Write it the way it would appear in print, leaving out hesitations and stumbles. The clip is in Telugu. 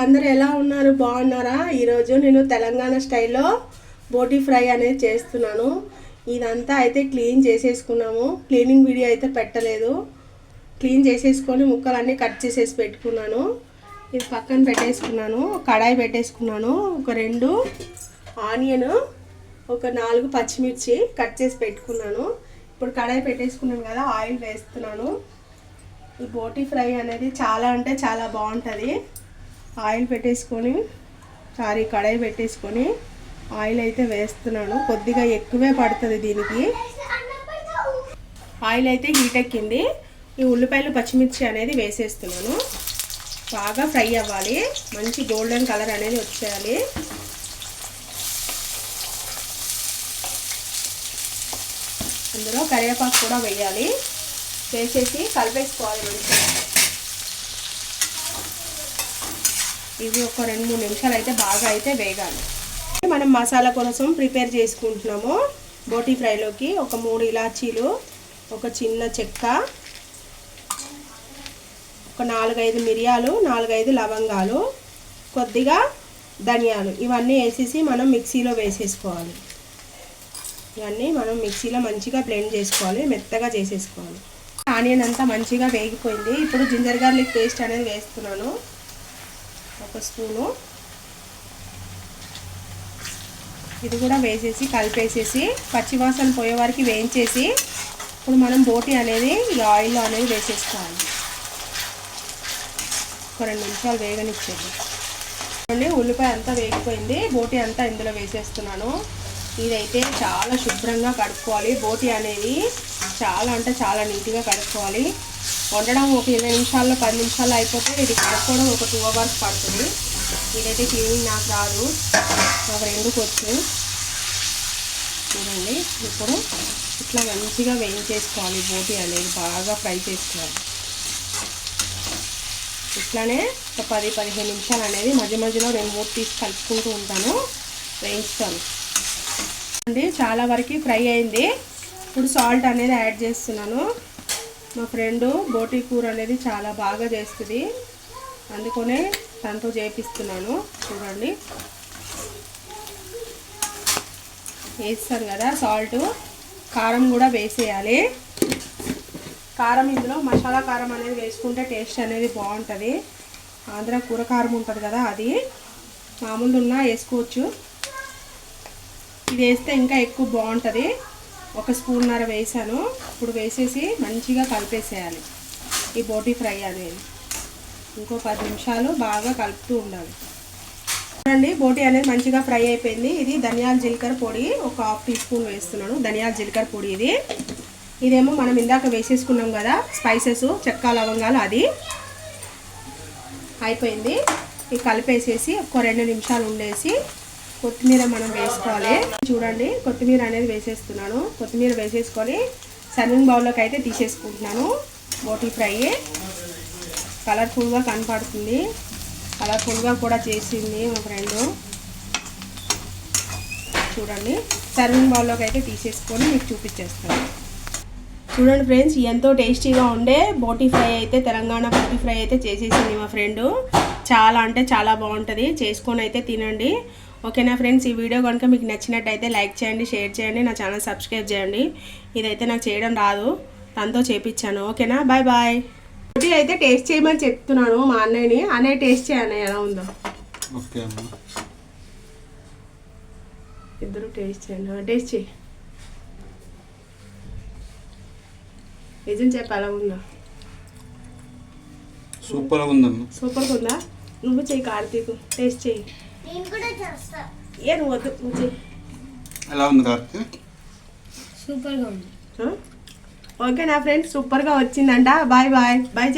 అందరూ ఎలా ఉన్నారు? బాగున్నారా? ఈరోజు నేను తెలంగాణ స్టైల్లో బోటీ ఫ్రై అనేది చేస్తున్నాను. ఇదంతా అయితే క్లీన్ చేసేసుకున్నాము. క్లీనింగ్ వీడియో అయితే పెట్టలేదు. క్లీన్ చేసేసుకొని ముక్కలన్నీ కట్ చేసేసి పెట్టుకున్నాను. ఇది పక్కన పెట్టేసుకున్నాను. కడాయి పెట్టేసుకున్నాను. ఒక 2 ఆనియన్, ఒక 4 పచ్చిమిర్చి కట్ చేసి పెట్టుకున్నాను. ఇప్పుడు కడాయి పెట్టేసుకున్నాను కదా, ఆయిల్ వేస్తున్నాను. ఈ బోటీ ఫ్రై అనేది చాలా అంటే చాలా బాగుంటుంది. ఆయిల్ పెట్టేసుకొని కడాయి పెట్టేసుకొని ఆయిల్ అయితే వేస్తున్నాను. కొద్దిగా ఎక్కువే పడుతుంది దీనికి. ఆయిల్ అయితే హీట్ ఎక్కింది. ఈ ఉల్లిపాయలు పచ్చిమిర్చి అనేది వేసేస్తున్నాను. బాగా ఫ్రై అవ్వాలి. మంచి గోల్డెన్ కలర్ అనేది వచ్చేయాలి. అందులో కరివేపాకు కూడా వేయాలి. వేసేసి కలిపేసుకోవాలి మంచిగా. ఇవి ఒక 2-3 నిమిషాలు అయితే బాగా అయితే వేగాలి. మనం మసాలా కోసం ప్రిపేర్ చేసుకుంటున్నాము. బోటీ ఫ్రైలోకి ఒక 3 ఇలాచీలు, ఒక చిన్న చెక్క, ఒక 4-5 మిరియాలు, 4-5 లవంగాలు, కొద్దిగా ధనియాలు, ఇవన్నీ వేసేసి మనం మిక్సీలో వేసేసుకోవాలి. ఇవన్నీ మనం మిక్సీలో మంచిగా బ్లెండ్ చేసుకోవాలి, మెత్తగా చేసేసుకోవాలి. ఆనియన్ అంతా మంచిగా వేగిపోయింది. ఇప్పుడు జింజర్ గార్లిక్ పేస్ట్ అనేది వేస్తున్నాను. ఒక స్పూను ఇది కూడా వేసేసి కలిపేసేసి పచ్చివాసన పోయే వరకు వేయించేసి ఇప్పుడు మనం బోటీ అనేది ఈ ఆయిల్లో అనేది వేసేసుకోవాలి. ఒక 2 నిమిషాలు వేగనిచ్చేది. ఉల్లిపాయ అంతా వేగిపోయింది. బోటీ అంతా ఇందులో వేసేస్తున్నాను. ఇదైతే చాలా శుభ్రంగా కడుక్కోవాలి. బోటీ అనేది చాలా అంటే చాలా నీట్గా కడుక్కోవాలి. వండడం ఒక 20 నిమిషాల్లో 10 నిమిషాల్లో అయిపోతే ఇది కడుక్కోవడం ఒక 2 అవర్స్ పడుతుంది. ఇదైతే క్లీనింగ్ నాకు రాదు, నాకు 2 వచ్చు. చూడండి, ఇప్పుడు ఇట్లా మంచిగా వేయించేసుకోవాలి. బోటీ అనేది బాగా ఫ్రై చేసుకోవాలి. ఇట్లానే ఒక 10-15 నిమిషాలు అనేది మధ్య మధ్యలో 2-3 తీసి కలుపుకుంటూ ఉంటాను, వేయిస్తాను. అండి చాలా వరకు ఫ్రై అయింది. ఇప్పుడు సాల్ట్ అనేది యాడ్ చేస్తున్నాను. మా ఫ్రెండు బోటీ కూర అనేది చాలా బాగా చేస్తుంది, అందుకనే తనతో చేపిస్తున్నాను. చూడండి, వేస్తాను కదా సాల్ట్. కారం కూడా వేసేయాలి. కారం ఇందులో మసాలా కారం అనేది వేసుకుంటే టేస్ట్ అనేది బాగుంటుంది. ఆంధ్ర కూర కారం ఉంటుంది కదా, అది మామూలు ఉన్నా వేసుకోవచ్చు. ఇది వేస్తే ఇంకా ఎక్కువ బాగుంటుంది. 1 స్పూన్నర వేసాను. ఇప్పుడు వేసేసి మంచిగా కలిపేసేయాలి ఈ బోటీ ఫ్రై అనేది. ఇంకో 10 నిమిషాలు బాగా కలుపుతూ ఉండాలి. చూడండి, బోటీ అనేది మంచిగా ఫ్రై అయిపోయింది. ఇది ధనియాల జీలకర్ర పొడి ఒక 1/2 టీ స్పూన్ వేస్తున్నాను. ధనియాల జీలకర్ర పొడి ఇదేమో మనం ఇందాక వేసేసుకున్నాం కదా స్పైసెస్, చెక్క లవంగాలు, అది అయిపోయింది. ఇది కలిపేసేసి ఒక 2 నిమిషాలు ఉండేసి కొత్తిమీర మనం వేసుకోవాలి. చూడండి, కొత్తిమీర అనేది వేసేస్తున్నాను. కొత్తిమీర వేసేసుకొని సర్వింగ్ బౌల్లోకి అయితే తీసేసుకుంటున్నాను. బోటీ ఫ్రై కలర్ఫుల్గా కనపడుతుంది. కలర్ఫుల్గా కూడా చేసింది మా ఫ్రెండు. చూడండి, సర్వింగ్ బౌల్లోకి అయితే తీసేసుకొని మీకు చూపించేస్తాను. చూడండి ఫ్రెండ్స్, ఎంతో టేస్టీగా ఉండే బోటీ ఫ్రై అయితే, తెలంగాణ బోటీ ఫ్రై అయితే చేసేసింది మా ఫ్రెండు. చాలా అంటే చాలా బాగుంటుంది. చేసుకొని అయితే తినండి. ఓకేనా ఫ్రెండ్స్, ఈ వీడియో కనుక మీకు నచ్చినట్టయితే లైక్ చేయండి, షేర్ చేయండి, నా ఛానల్ సబ్స్క్రైబ్ చేయండి. ఇదైతే నాకు చేయడం రాదు, తనతో చేపించాను. ఓకేనా, బాయ్ బాయ్. బోటీ అయితే టేస్ట్ చేయమని చెప్తున్నాను మా అన్నయ్యని. అన్నయ్య టేస్ట్ చేయన్న ఎలా ఉందో. ఓకే అమ్మా, ఇద్దరు టేస్ట్ చేయండి. టేస్ట్ చేయి, నిజం చెప్పి ఎలా ఉందో. సూపర్గా ఉందమ్మా. సూపర్గా ఉందా? నువ్వు చెయ్యి కార్తీక్, టేస్ట్ చెయ్యి. నువ్వు వద్దు, నువ్వు చెయ్యి. ఎలా ఉంది కార్తీక్? సూపర్గా ఉంది. ఓకే నా ఫ్రెండ్స్, సూపర్గా వచ్చిందంట. బాయ్ బాయ్ బాయ్ చెప్పి